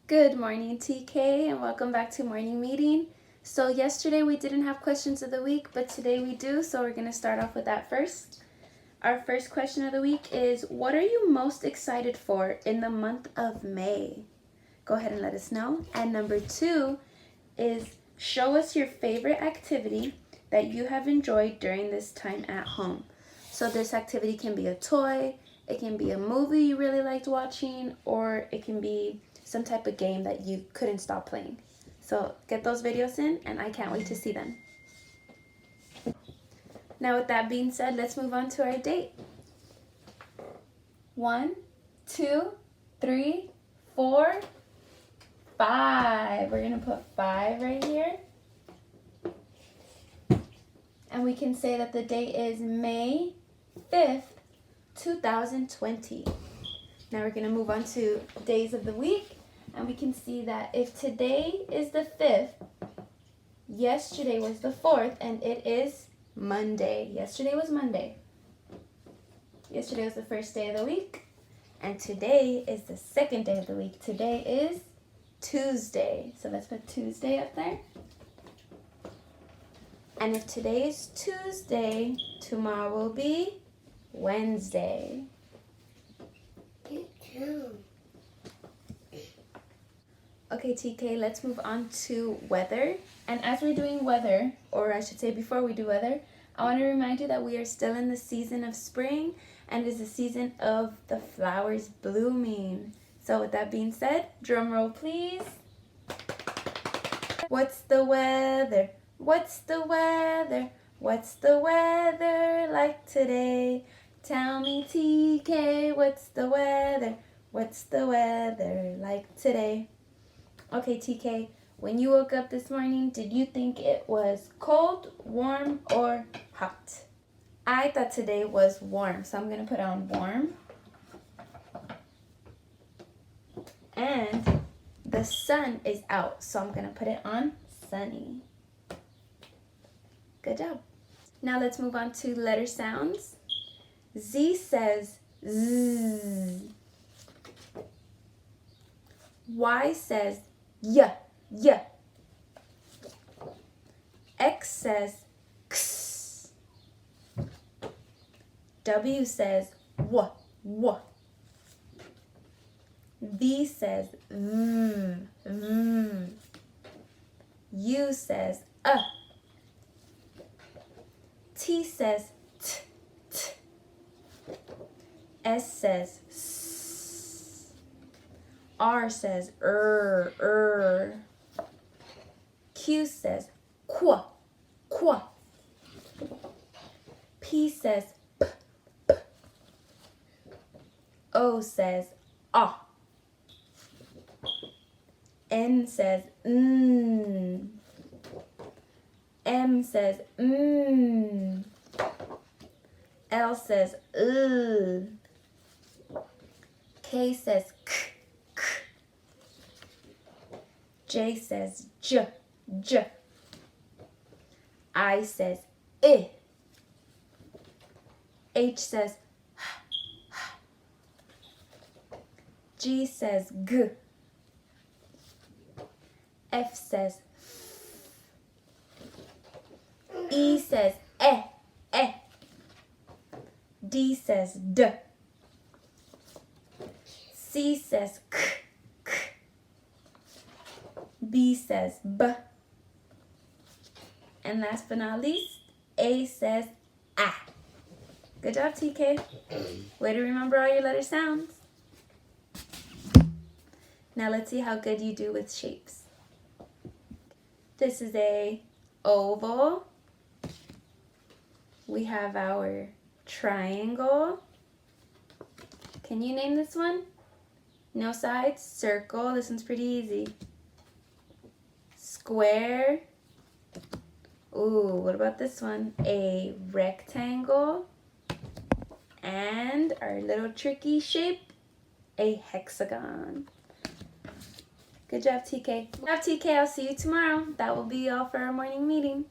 Good morning, TK, and welcome back to morning meeting. So yesterday we didn't have questions of the week, but today we do, so we're going to start off with that first. Our first question of the week is, what are you most excited for in the month of May? Go ahead and let us know. And number 2 is, show us your favorite activity that you have enjoyed during this time at home. So this activity can be a toy, it can be a movie you really liked watching, or it can be some type of game that you couldn't stop playing. So get those videos in, and I can't wait to see them. Now with that being said, let's move on to our date. 1, 2, 3, 4, 5. We're gonna put 5 right here. And we can say that the date is May 5th, 2020. Now we're gonna move on to days of the week. And we can see that if today is the 5th, yesterday was the 4th, and it is Monday. Yesterday was Monday. Yesterday was the first day of the week, and today is the second day of the week. Today is Tuesday. So let's put Tuesday up there. And if today is Tuesday, tomorrow will be Wednesday. Okay, TK, let's move on to weather. And as we're doing weather, or I should say before we do weather, I want to remind you that we are still in the season of spring, and it is the season of the flowers blooming. So with that being said, drum roll please. What's the weather? What's the weather? What's the weather like today? Tell me, TK, what's the weather? What's the weather like today? Okay, TK, when you woke up this morning, did you think it was cold, warm, or hot? I thought today was warm, so I'm going to put on warm. And the sun is out, so I'm going to put it on sunny. Good job. Now let's move on to letter sounds. Z says Z. Y says Y. X says X. W says W. V says V. U says T says T. S says S. R says Q says Qu. P says P. O says Ah. N says N. M says M. L says L. K says K. J says J. I says I. H says H. G says G. F says F. E says E. D says D. C says K. B says B. And last but not least, A says A. Good job, TK. Way to remember all your letter sounds. Now let's see how good you do with shapes. This is a oval. We have our triangle. Can you name this one? No sides? Circle. This one's pretty easy. Square. Ooh, what about this one? A rectangle. And our little tricky shape, a hexagon. Good job, TK. Good job, TK. I'll see you tomorrow. That will be all for our morning meeting.